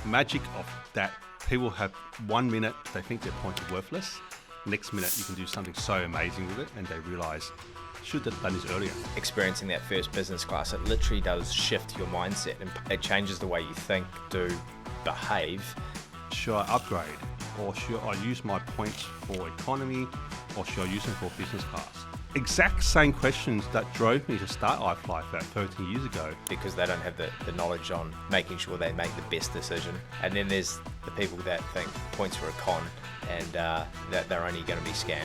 magic of that people have 1 minute, they think their points are worthless. Next minute, you can do something so amazing with it, and they realize, should have done this earlier. Experiencing that first business class, it literally does shift your mindset and it changes the way you think, do, behave. Should I upgrade? Or should I use my points for economy? Or should I use them for business class? Exact same questions that drove me to start iFLYflat 13 years ago. Because they don't have the knowledge on making sure they make the best decision. And then there's the people that think points are a con and that they're only going to be scammed.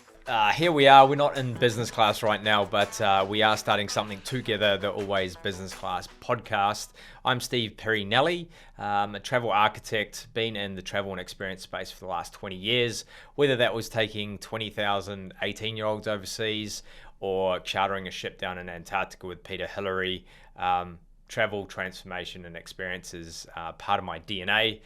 Here we are. We're not in business class right now, but we are starting something together, the Always Business Class podcast. I'm Steve Pirie-Nally, a travel architect, been in the travel and experience space for the last 20 years, whether that was taking 20,000 18-year-olds overseas or chartering a ship down in Antarctica with Peter Hillary. Travel, transformation, and experience is part of my DNA.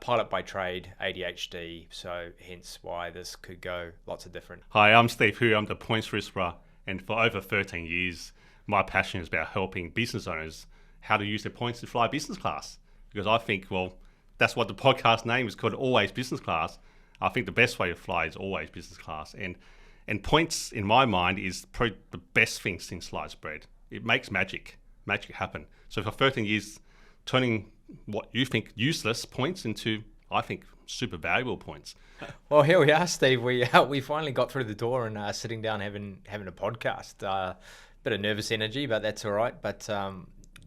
Pilot by trade, ADHD, so hence why this could go lots of different. Hi, I'm Steve Hui. I'm the Points Whisperer, and for over 13 years, my passion is about helping business owners how to use their points to fly business class. Because I think, well, that's what the podcast name is called, Always Business Class. I think the best way to fly is always business class, and points in my mind is probably the best thing since sliced bread. It makes magic happen. So for 13 years, turning what you think useless points into, I think, super valuable points. Well, here we are, Steve. We finally got through the door and sitting down having a podcast. Bit of nervous energy, but that's all right. But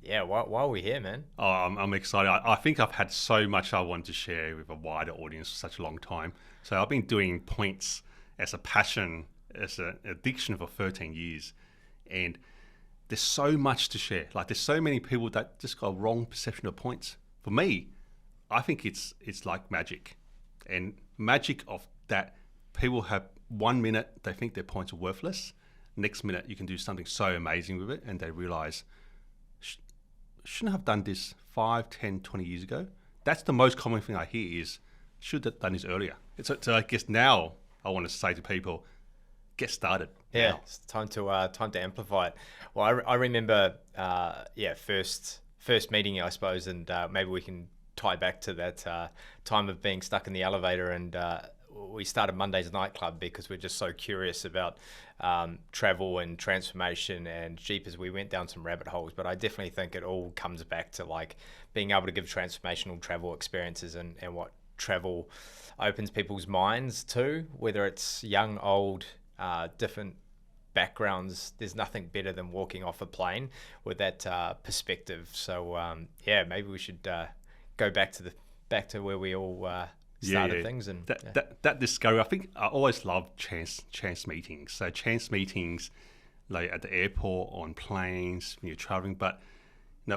yeah, why are we here, man? Oh, I'm excited. I think I've had so much I want to share with a wider audience for such a long time. So I've been doing points as a passion, as an addiction for 13 years. And there's so much to share. Like, there's so many people that just got a wrong perception of points. For me, I think it's like magic. And magic of that people have 1 minute, they think their points are worthless. Next minute, you can do something so amazing with it, and they realize, shouldn't have done this 5, 10, 20 years ago. That's the most common thing I hear is, should have done this earlier. So I guess now I want to say to people, get started. Yeah, now. it's time to amplify it. Well, I remember, first meeting, I suppose, and maybe we can tie back to that time of being stuck in the elevator, and we started Monday's Nightclub because we're just so curious about travel and transformation, and jeepers, we went down some rabbit holes. But I definitely think it all comes back to like being able to give transformational travel experiences and what travel opens people's minds to, whether it's young, old, different backgrounds. There's nothing better than walking off a plane with that perspective. So maybe we should go back to where we all started things. And that discovery. I think I always loved chance meetings. So chance meetings, like at the airport, on planes, when you're traveling. But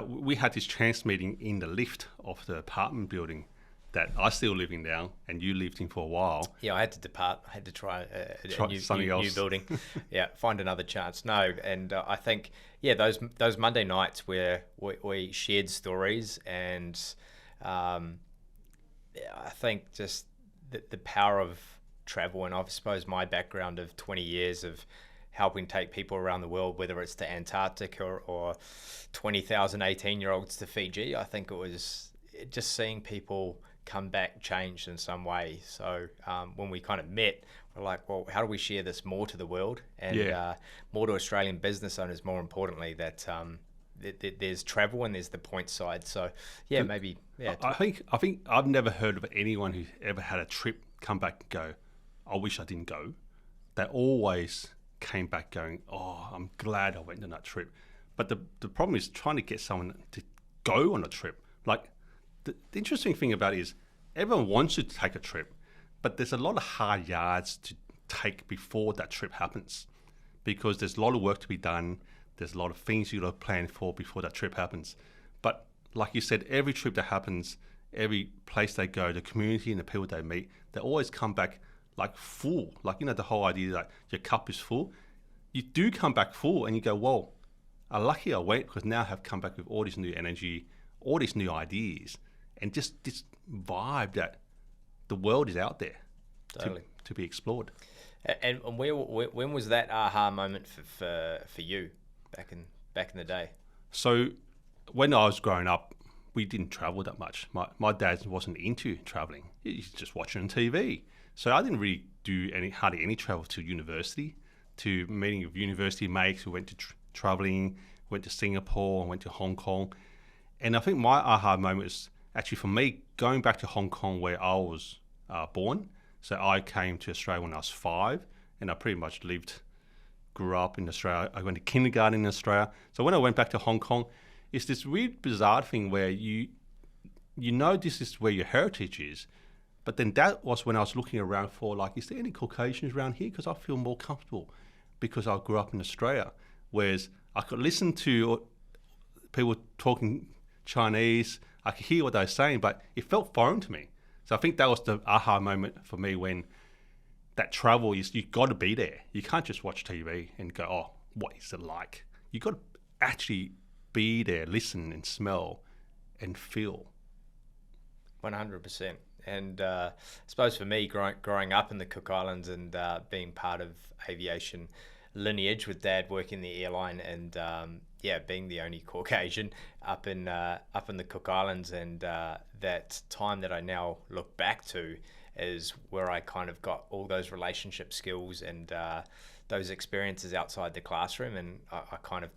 we had this chance meeting in the lift of the apartment building that I still live in now, and you lived in for a while. Yeah, I had to depart. I had to try a new building. Yeah, find another chance. No, and I think, those Monday nights where we shared stories, and I think just the power of travel, and I suppose my background of 20 years of helping take people around the world, whether it's to Antarctica or 20,000 18-year-olds to Fiji, I think it was just seeing people come back changed in some way. So when we kind of met, we're like, well, how do we share this more to the world and more to Australian business owners, more importantly, that there's travel and there's the point side. So maybe. I think I've never heard of anyone who ever had a trip come back and go, I wish I didn't go. They always came back going, oh, I'm glad I went on that trip. But the problem is trying to get someone to go on a trip. Like, the interesting thing about it is everyone wants you to take a trip, but there's a lot of hard yards to take before that trip happens, because there's a lot of work to be done. There's a lot of things you got to plan for before that trip happens. But like you said, every trip that happens, every place they go, the community and the people they meet, they always come back like full. Like, the whole idea that your cup is full. You do come back full and you go, whoa, I'm lucky I went, because now I have come back with all this new energy, all these new ideas, and just this vibe that the world is out there to be explored. And when was that aha moment for you back in the day? So when I was growing up, we didn't travel that much. My dad wasn't into traveling. He's just watching TV. So I didn't really do hardly any travel to university, to meeting with university mates who went to traveling, went to Singapore, went to Hong Kong. And I think my aha moment is actually for me going back to Hong Kong where I was born. So I came to Australia when I was 5, and I pretty much grew up in Australia. I went to kindergarten in Australia. So when I went back to Hong Kong, it's this weird, bizarre thing where you know this is where your heritage is. But then that was when I was looking around for, like, is there any Caucasians around here? Because I feel more comfortable because I grew up in Australia. Whereas I could listen to people talking Chinese, I could hear what they were saying, but it felt foreign to me. So I think that was the aha moment for me when that travel is, you've got to be there. You can't just watch TV and go, oh, what is it like? You've got to actually be there, listen and smell and feel. 100%. And I suppose for me, growing up in the Cook Islands and being part of aviation lineage with Dad working the airline and being the only Caucasian up in the Cook Islands, and that time that I now look back to is where I kind of got all those relationship skills and those experiences outside the classroom. And I kind of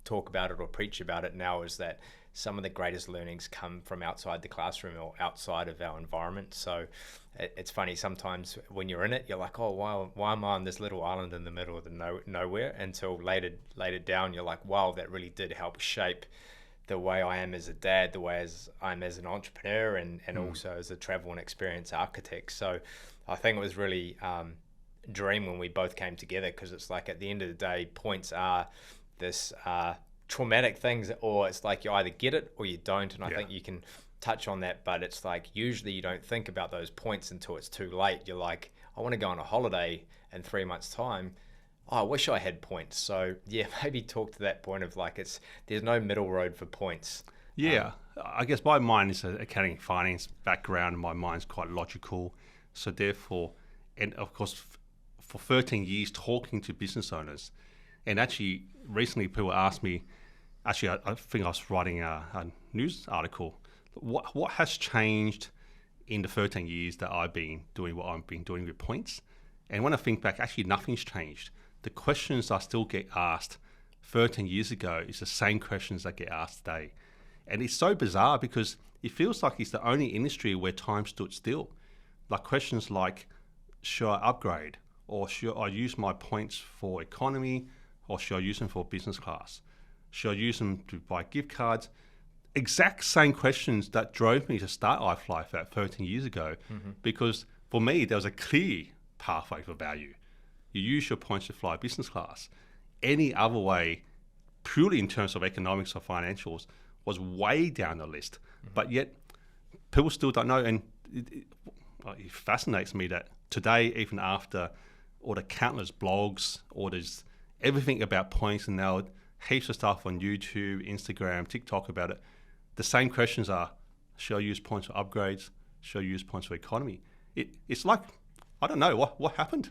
talk about it or preach about it now, is that some of the greatest learnings come from outside the classroom or outside of our environment. So it's funny, sometimes when you're in it, you're like, oh, why am I on this little island in the middle of the nowhere? Until later down, you're like, wow, that really did help shape the way I am as a dad, the way I'm as an entrepreneur, and also as a travel and experience architect. So I think it was really dream when we both came together, because it's like at the end of the day, points are this traumatic things, or it's like you either get it or you don't. And I think you can touch on that, but it's like usually you don't think about those points until it's too late. You're like, I want to go on a holiday in 3 months' time. Oh, I wish I had points. So yeah, maybe talk to that point of like, there's no middle road for points. Yeah, I guess my mind is an accounting and finance background, and my mind's quite logical. So therefore, and of course, for 13 years talking to business owners, and actually recently people asked me, I think I was writing a news article, what has changed in the 13 years that I've been doing what I've been doing with points? And when I think back, actually nothing's changed. The questions I still get asked 13 years ago is the same questions that get asked today. And it's so bizarre because it feels like it's the only industry where time stood still. Like questions like, should I upgrade? Or should I use my points for economy? Or should I use them for business class? Should I use them to buy gift cards? Exact same questions that drove me to start iFLYflat 13 years ago, because for me, there was a clear pathway for value. You use your points to fly business class. Any other way, purely in terms of economics or financials, was way down the list. But yet, people still don't know. And it fascinates me that today, even after all the countless blogs, all this everything about points, and now heaps of stuff on YouTube, Instagram, TikTok about it, the same questions are, should I use points for upgrades? Should I use points for economy? It's like, I don't know, what happened?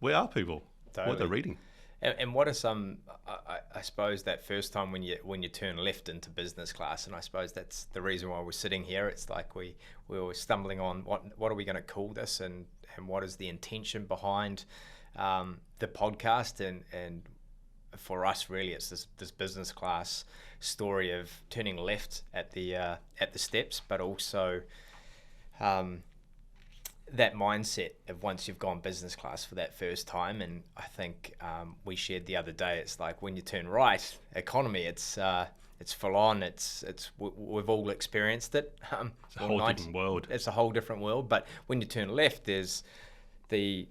Where are people? Totally. What are they reading? And what are some, I suppose that first time when you turn left into business class, and I suppose that's the reason why we're sitting here. It's like we were stumbling on what are we going to call this, and what is the intention behind the podcast, and for us really it's this business class story of turning left at the steps, but also that mindset of once you've gone business class for that first time. And I think we shared the other day, it's like when you turn right, economy, it's full on. We've all experienced it. It's a whole different world. It's a whole different world. But when you turn left, there's the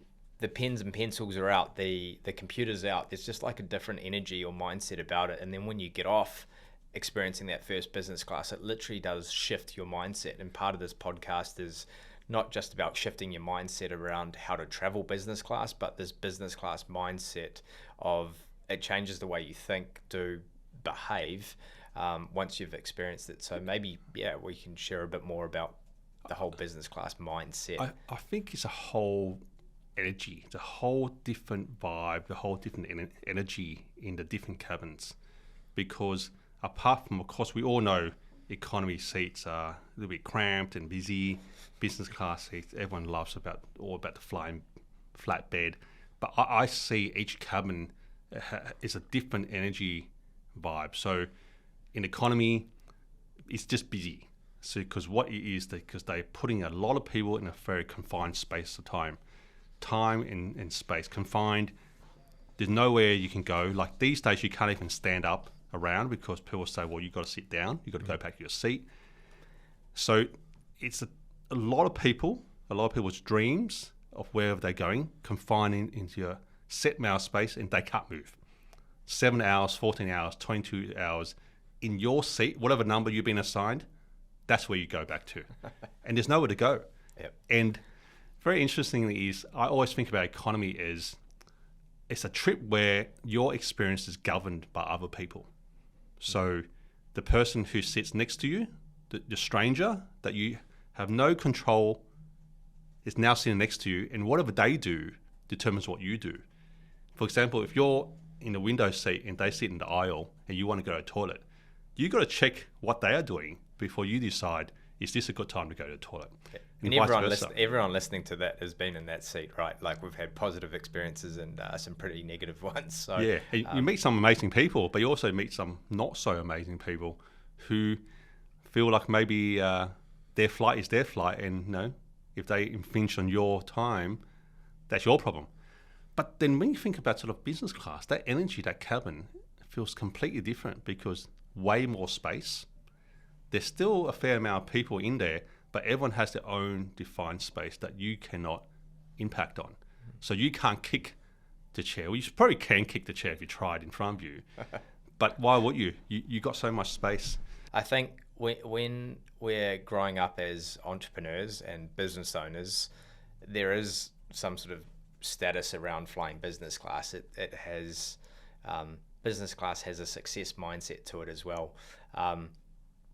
pens and pencils are out, the computer's out. There's just like a different energy or mindset about it. And then when you get off experiencing that first business class, it literally does shift your mindset. And part of this podcast is not just about shifting your mindset around how to travel business class, but this business class mindset of it changes the way you think, do, behave once you've experienced it. So maybe, we can share a bit more about the whole business class mindset. I think it's a whole energy, it's a whole different vibe, the whole different energy in the different cabins. Because apart from, of course, we all know economy seats are a little bit cramped and busy. Business class seats, everyone loves about the flying flat bed. But I see each cabin is a different energy vibe. So in economy, it's just busy. So because what it is, because they're putting a lot of people in a very confined space of time and space, confined. There's nowhere you can go. Like these days, you can't even stand up around because people say, well, you've got to sit down. You've got to go back to your seat. So it's a lot of people's dreams of wherever they're going, confining into a set amount of space, and they can't move. 7 hours, 14 hours, 22 hours in your seat, whatever number you've been assigned, that's where you go back to. And there's nowhere to go. Yep. And very interestingly is, I always think about economy as it's a trip where your experience is governed by other people. So the person who sits next to you, the stranger that you have no control, is now sitting next to you, and whatever they do determines what you do. For example, if you're in the window seat and they sit in the aisle and you want to go to the toilet, you got to check what they are doing before you decide, is this a good time to go to the toilet? Yeah. And everyone listening to that has been in that seat, right? Like we've had positive experiences and some pretty negative ones. So yeah, you meet some amazing people, but you also meet some not so amazing people who feel like maybe their flight is their flight, and if they infringe on your time, that's your problem. But then when you think about sort of business class, that energy, that cabin feels completely different because way more space. There's still a fair amount of people in there, but everyone has their own defined space that you cannot impact on. So you can't kick the chair. Well, you probably can kick the chair if you tried in front of you, but why would you? You got so much space. I think when we're growing up as entrepreneurs and business owners, there is some sort of status around flying business class. It has business class has a success mindset to it as well.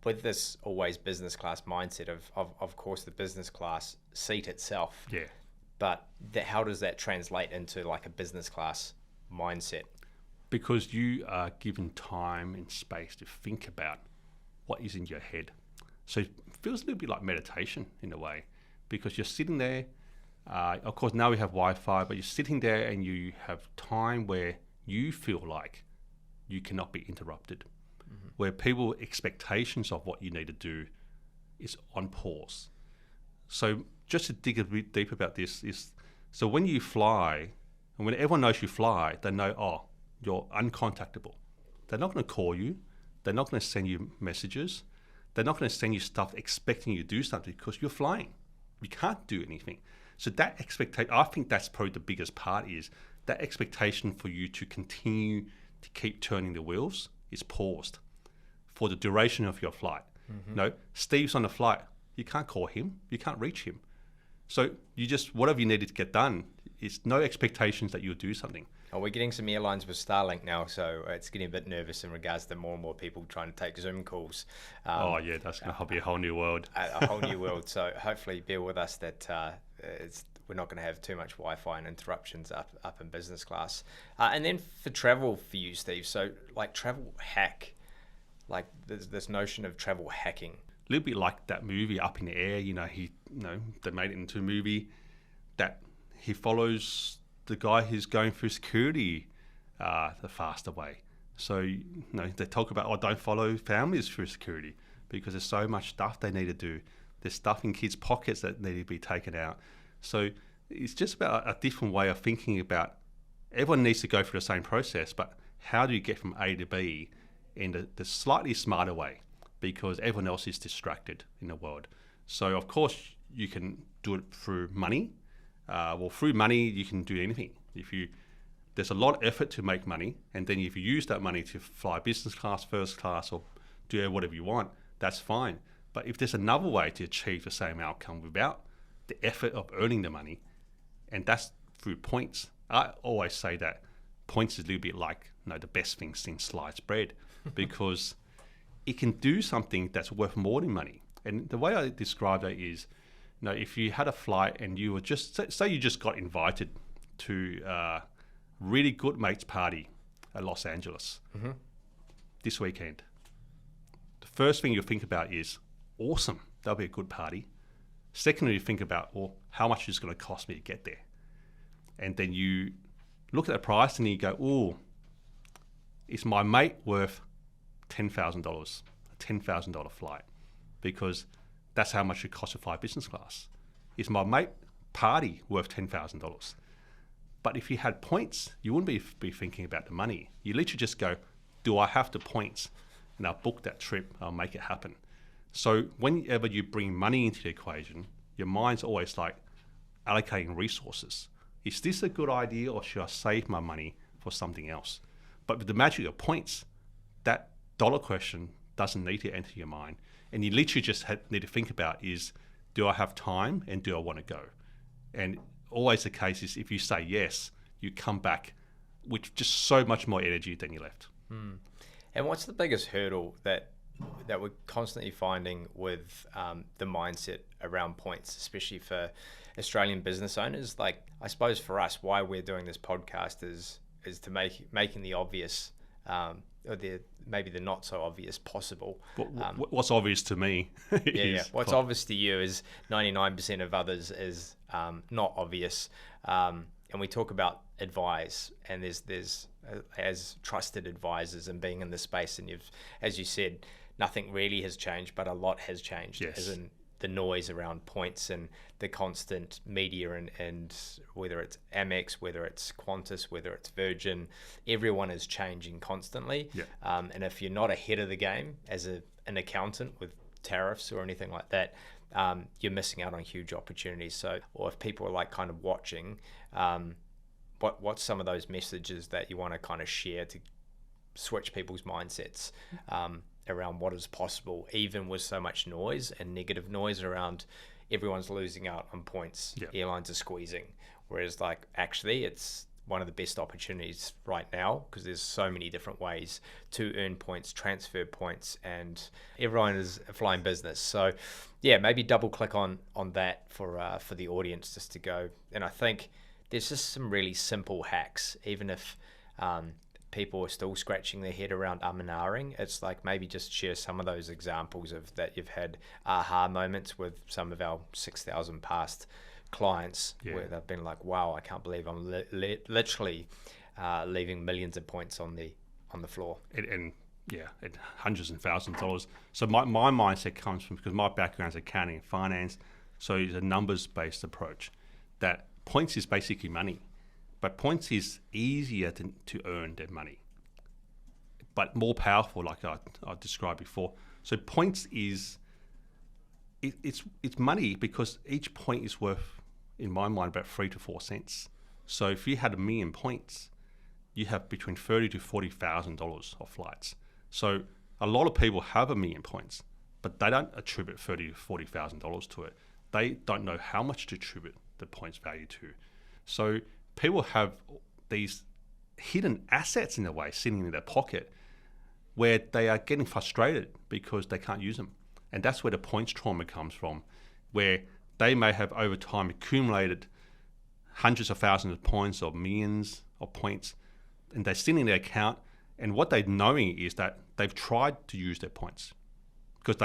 With this always business class mindset of course the business class seat itself. Yeah. But how does that translate into like a business class mindset? Because you are given time and space to think about what is in your head. So it feels a little bit like meditation in a way, because you're sitting there. Of course, now we have Wi-Fi, but you're sitting there and you have time where you feel like you cannot be interrupted, where people's expectations of what you need to do is on pause. So just to dig a bit deeper about this is, so when you fly, and when everyone knows you fly, they know, you're uncontactable. They're not going to call you. They're not going to send you messages. They're not going to send you stuff expecting you to do something because you're flying. You can't do anything. So that expectation, I think that's probably the biggest part, is that expectation for you to continue to keep turning the wheels is paused for the duration of your flight. Steve's on the flight. You can't call him. You can't reach him. So you just, whatever you needed to get done, it's no expectations that you'll do something. Oh, we're getting some airlines with Starlink now, so it's getting a bit nervous in regards to more and more people trying to take Zoom calls. That's going to be a whole new world. A whole new world. So hopefully bear with us that we're not going to have too much Wi-Fi and interruptions up in business class. And then for travel for you, Steve, so like travel hack, like there's this notion of travel hacking. A little bit like that movie Up in the Air, they made it into a movie that he follows the guy who's going through security the faster way. So, they talk about, don't follow families through security because there's so much stuff they need to do. There's stuff in kids' pockets that need to be taken out. So it's just about a different way of thinking about, everyone needs to go through the same process, but how do you get from A to B in the slightly smarter way? Because everyone else is distracted in the world. So of course you can do it through money. Through money you can do anything. There's a lot of effort to make money, and then if you use that money to fly business class, first class, or do whatever you want, that's fine. But if there's another way to achieve the same outcome without the effort of earning the money, and that's through points. I always say that points is a little bit like the best thing since sliced bread, because it can do something that's worth more than money. And the way I describe that is, if you had a flight and you were just, say you just got invited to a really good mate's party at Los Angeles this weekend. the first thing you think about is, awesome, that'll be a good party. Secondly, you think about, well, how much is it going to cost me to get there? And then you look at the price and you go, oh, is my mate worth $10,000, a $10,000 flight? Because that's how much it costs to fly business class. Is my mate party worth $10,000? But if you had points, you wouldn't be thinking about the money. You literally just go, do I have the points? And I'll book that trip, I'll make it happen. So whenever you bring money into the equation, your mind's always like allocating resources. Is this a good idea, or should I save my money for something else? But with the magic of points, that dollar question doesn't need to enter your mind. And you literally just need to think about is, do I have time and do I want to go? And always the case is, if you say yes, you come back with just so much more energy than you left. And what's the biggest hurdle that we're constantly finding with the mindset around points, especially for Australian business owners? Like, I suppose for us, why we're doing this podcast is to making the obvious, or maybe the not so obvious possible. What's obvious to me? What's obvious to you is 99% of others is not obvious. And we talk about advise, and there's as trusted advisors and being in this space, and as you said, nothing really has changed, but a lot has changed. Yes. As in the noise around points and the constant media, and whether it's Amex, whether it's Qantas, whether it's Virgin, everyone is changing constantly. Yeah. And if you're not ahead of the game as an accountant with tariffs or anything like that, you're missing out on huge opportunities. So, or if people are like kind of watching, what's some of those messages that you want to kind of share to switch people's mindsets around what is possible, even with so much noise and negative noise around everyone's losing out on points, airlines are squeezing, whereas like actually it's one of the best opportunities right now because there's so many different ways to earn points, transfer points, and everyone is a flying business. So yeah, maybe double click on that for the audience just to go. And I think there's just some really simple hacks, even if people are still scratching their head around and ahhing. It's like maybe just share some of those examples of that you've had aha moments with some of our 6,000 past clients where they've been like, wow, I can't believe I'm literally leaving millions of points on the floor. And hundreds and thousands of dollars. So my mindset comes from, because my background is accounting and finance, so it's a numbers-based approach, that points is basically money. But points is easier to earn than money, but more powerful, like I described before. So points is, it's money because each point is worth, in my mind, about 3 to 4 cents. So if you had 1 million points, you have between $30,000 to $40,000 of flights. So a lot of people have 1 million points, but they don't attribute $30,000 to $40,000 to it. They don't know how much to attribute the points value to. So people have these hidden assets in a way sitting in their pocket where they are getting frustrated because they can't use them. And that's where the points trauma comes from, where they may have over time accumulated hundreds of thousands of points or millions of points, and they're sitting in their account, and what they're knowing is that they've tried to use their points because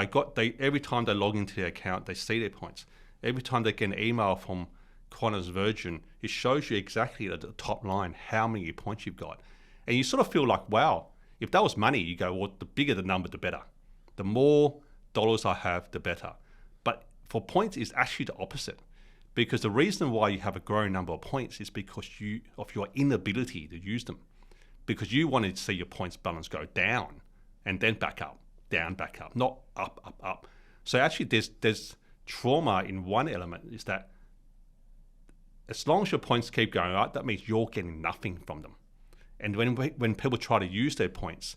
every time they log into their account, they see their points. Every time they get an email from Qantas, Virgin, it shows you exactly at the top line how many points you've got. And you sort of feel like, wow, if that was money, you go, well, the bigger the number, the better. The more dollars I have, the better. But for points, it's actually the opposite. Because the reason why you have a growing number of points is because of your inability to use them. Because you wanted to see your points balance go down and then back up, down, back up, not up, up, up. So actually there's trauma in one element, is that as long as your points keep going up, that means you're getting nothing from them. And when people try to use their points,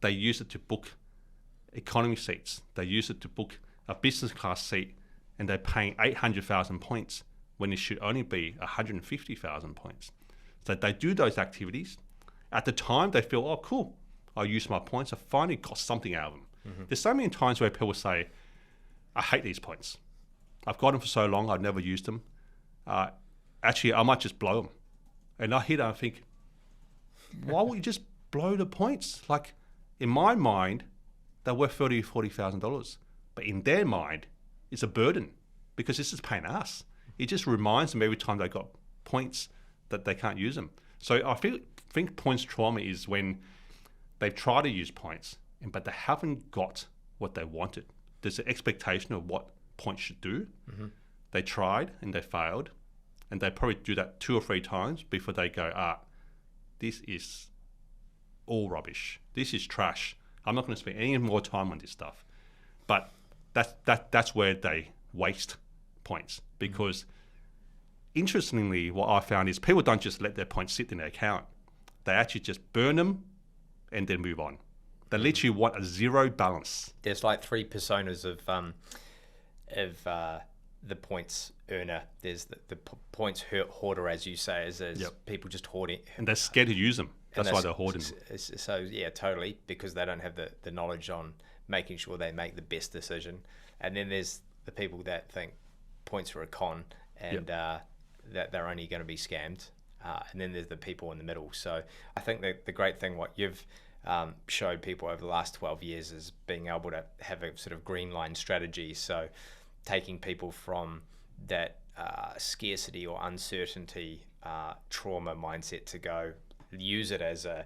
they use it to book economy seats. They use it to book a business class seat, and they're paying 800,000 points when it should only be 150,000 points. So they do those activities. At the time, they feel, oh, cool, I use my points. I finally got something out of them. Mm-hmm. There's so many times where people say, I hate these points. I've got them for so long, I've never used them. Actually, I might just blow them. And I hear that and I think, why would you just blow the points? Like, in my mind, they're worth $40,000. But in their mind, it's a burden because this is paying us. It just reminds them every time they got points that they can't use them. So I think points trauma is when they've tried to use points, but they haven't got what they wanted. There's an expectation of what points should do. Mm-hmm. They tried and they failed, and they probably do that 2 or 3 times before they go, this is all rubbish. This is trash. I'm not going to spend any more time on this stuff. But that's where they waste points, because interestingly, what I found is people don't just let their points sit in their account. They actually just burn them and then move on. They literally want a zero balance. There's like 3 personas of the points earner. There's the points hoarder, as you say, as people just hoarding. And they're scared to use them. That's why they're hoarding. So yeah, totally, because they don't have the knowledge on making sure they make the best decision. And then there's the people that think points are a con and that they're only going to be scammed. And then there's the people in the middle. So I think that the great thing, what you've showed people over the last 12 years, is being able to have a sort of green line strategy. So taking people from that scarcity or uncertainty trauma mindset to go use it as a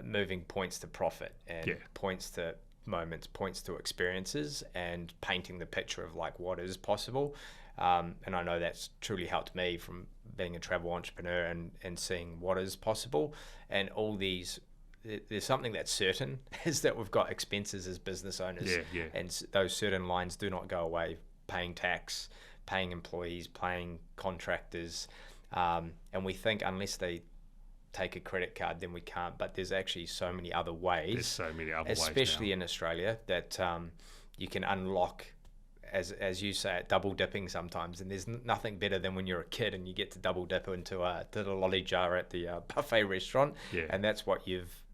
moving points to profit and points to moments, points to experiences, and painting the picture of like what is possible. And I know that's truly helped me from being a travel entrepreneur and seeing what is possible. And all these, there's something that's certain, is that we've got expenses as business owners. And those certain lines do not go away: paying tax, paying employees, paying contractors. And we think unless they take a credit card, then we can't. But there's actually so many other ways. There's so many other ways, especially in Australia, that you can unlock, as you say, double dipping sometimes. And there's nothing better than when you're a kid and you get to double dip into the lolly jar at the buffet restaurant. And that's what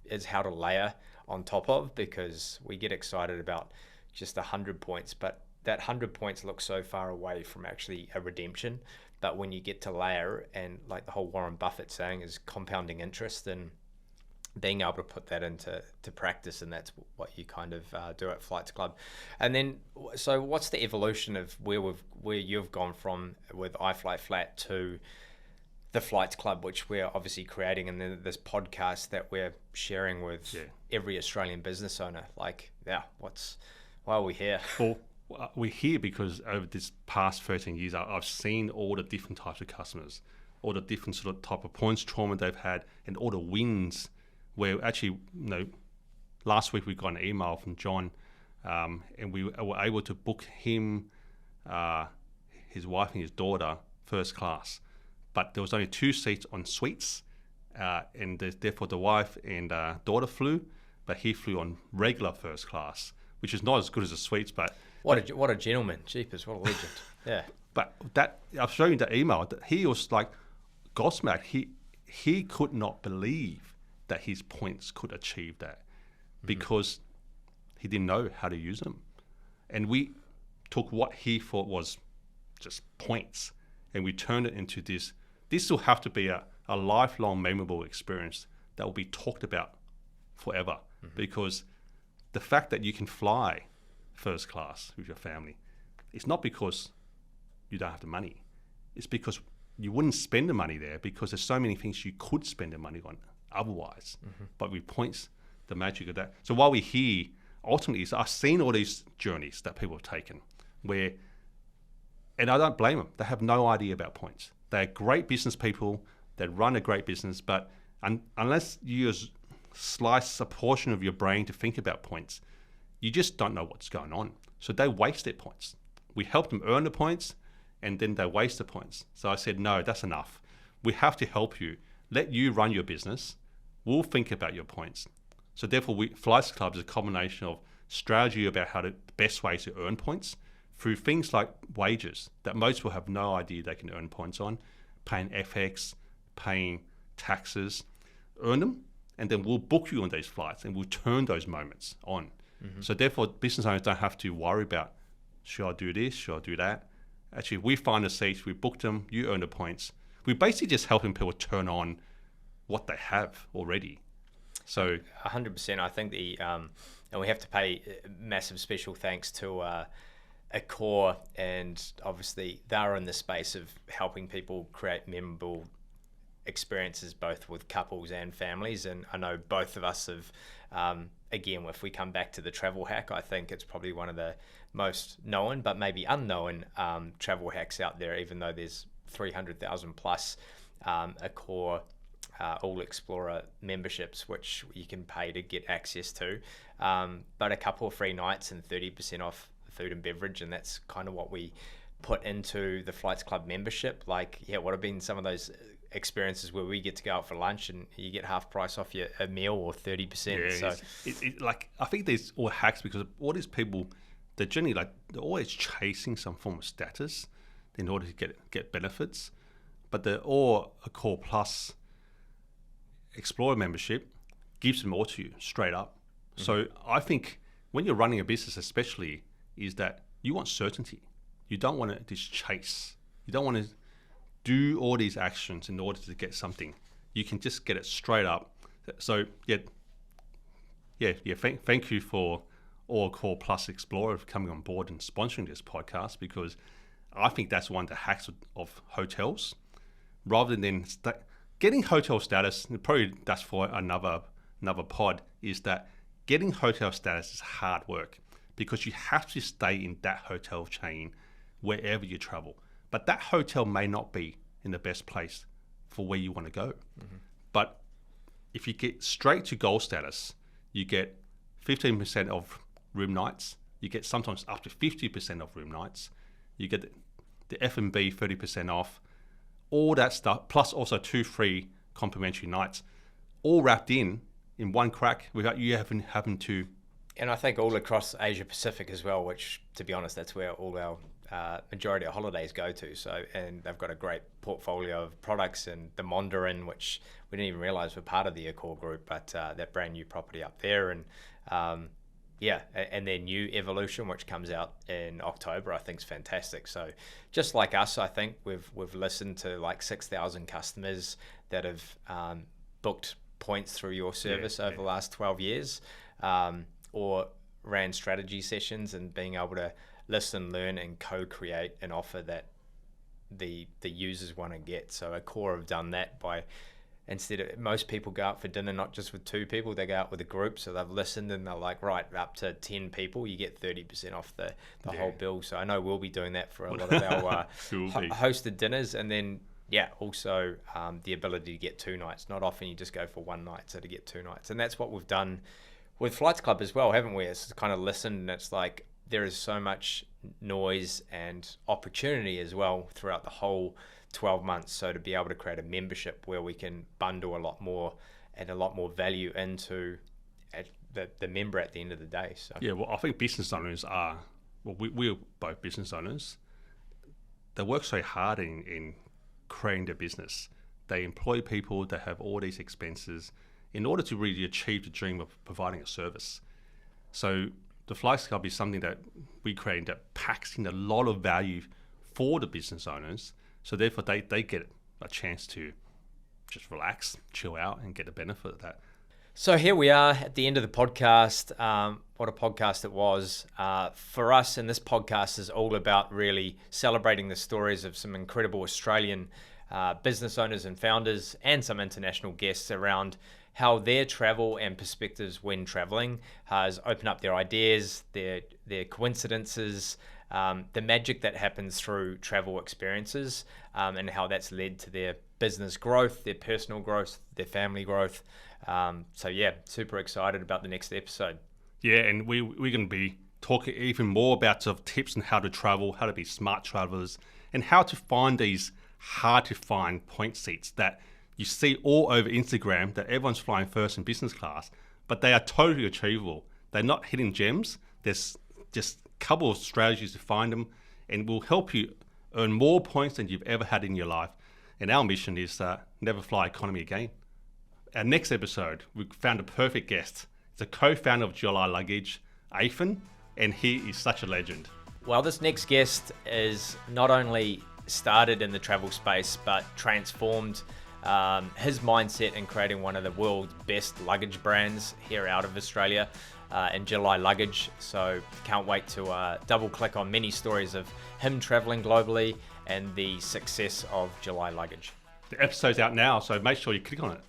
is how to layer on top of, because we get excited about just 100 points, but that 100 points looks so far away from actually a redemption. But when you get to layer, and like the whole Warren Buffett saying is compounding interest, and being able to put that into practice, and that's what you kind of do at Flights Club. And then, so what's the evolution of where you've gone from with iFLYflat to the Flights Club, which we're obviously creating, and then this podcast that we're sharing with every Australian business owner? Like, why are we here? Well, we're here because over this past 13 years, I've seen all the different types of customers, all the different sort of type of points trauma they've had, and all the wins. Where actually, last week we got an email from John, and we were able to book him, his wife and his daughter first class, but there was only 2 seats on suites, and therefore the wife and daughter flew, but he flew on regular first class, which is not as good as the suites, but what a gentleman, jeepers, what a legend. Yeah. But that, I've shown you the email, that he was like gobsmacked. He could not believe that his points could achieve that, because he didn't know how to use them. And we took what he thought was just points, and we turned it into this will have to be a lifelong memorable experience that will be talked about forever. Because the fact that you can fly first class with your family, it's not because you don't have the money. It's because you wouldn't spend the money there, because there's so many things you could spend the money on otherwise. But with points, the magic of that. So while we're here, ultimately, I've seen all these journeys that people have taken and I don't blame them. They have no idea about points. They're great business people that run a great business, but unless you slice a portion of your brain to think about points, you just don't know what's going on. So they waste their points. We help them earn the points, and then they waste the points. So I said, no, that's enough. We have to help you. Let you run your business. We'll think about your points. So therefore, Flights Club is a combination of strategy about the best ways to earn points through things like wages that most people have no idea they can earn points on, paying FX, paying taxes, earn them, and then we'll book you on these flights and we'll turn those moments on. So therefore, business owners don't have to worry about, should I do this, should I do that? Actually, we find the seats, we book them, you earn the points. We're basically just helping people turn on what they have already. So 100%. I think and we have to pay massive special thanks to Accor, and obviously they're in the space of helping people create memorable experiences both with couples and families. And I know both of us have, again, if we come back to the travel hack, I think it's probably one of the most known but maybe unknown travel hacks out there, even though there's 300,000 plus Accor All Explorer memberships, which you can pay to get access to, but a couple of free nights and 30% off food and beverage, and that's kind of what we put into the Flights Club membership. Like, what have been some of those experiences where we get to go out for lunch and you get half price off a meal or 30%? So like, I think there's all hacks because all these people, they're generally they're always chasing some form of status in order to get benefits, but the Accor Plus Explorer membership gives them all to you straight up. Mm-hmm. So I think when you're running a business, especially, is that you want certainty. You don't want to just chase. You don't want to do all these actions in order to get something. You can just get it straight up. So thank you for Accor Plus Explorer for coming on board and sponsoring this podcast, because I think that's one of the hacks of hotels. Rather than getting hotel status, and probably that's for another pod, is that getting hotel status is hard work because you have to stay in that hotel chain wherever you travel. But that hotel may not be in the best place for where you want to go. Mm-hmm. But if you get straight to gold status, you get 15% of room nights. You get sometimes up to 50% of room nights. You get the F&B 30% off, all that stuff, plus also 2 free complimentary nights, all wrapped in one crack without you having to. And I think all across Asia Pacific as well, which, to be honest, that's where all our majority of holidays go to. So, and they've got a great portfolio of products, and the Mandarin, which we didn't even realize were part of the Accor group, but that brand new property up there, and and their new Evolution, which comes out in October, I think is fantastic. So just like us, I think we've listened to like 6,000 customers that have booked points through your service over the last 12 years, or ran strategy sessions, and being able to listen, learn, and co-create an offer that the users want to get. So Accor have done that by, instead of, most people go out for dinner not just with 2 people, they go out with a group. So they've listened and they're like, right, up to 10 people, you get 30% off the whole bill. So I know we'll be doing that for a lot of our hosted dinners. And then also the ability to get 2 nights. Not often you just go for 1 night, so to get 2 nights. And that's what we've done with Flights Club as well, haven't we? It's kind of listened, and it's like there is so much noise and opportunity as well throughout the whole 12 months. So to be able to create a membership where we can bundle a lot more and a lot more value into the member at the end of the day. So I think business owners are, we're both business owners. They work so hard in creating their business. They employ people, they have all these expenses in order to really achieve the dream of providing a service. So the Flights Club is something that we create that packs in a lot of value for the business owners. So therefore they get a chance to just relax, chill out, and get the benefit of that. So here we are at the end of the podcast. What a podcast it was. For us, and this podcast is all about really celebrating the stories of some incredible Australian business owners and founders, and some international guests around how their travel and perspectives when traveling has opened up their ideas, their coincidences, the magic that happens through travel experiences, and how that's led to their business growth, their personal growth, their family growth. Super excited about the next episode. Yeah, and we're going to be talking even more about sort of tips on how to travel, how to be smart travelers, and how to find these hard to find point seats that you see all over Instagram that everyone's flying first in business class, but they are totally achievable. They're not hidden gems. There's just a couple of strategies to find them, and will help you earn more points than you've ever had in your life. And our mission is never fly economy again. Our next episode, we found a perfect guest. It's a co-founder of July Luggage, Athan, and he is such a legend. Well, this next guest is not only started in the travel space, but transformed his mindset in creating one of the world's best luggage brands here out of Australia in July Luggage. So can't wait to double click on many stories of him traveling globally and the success of July Luggage. The episode's out now, so make sure you click on it.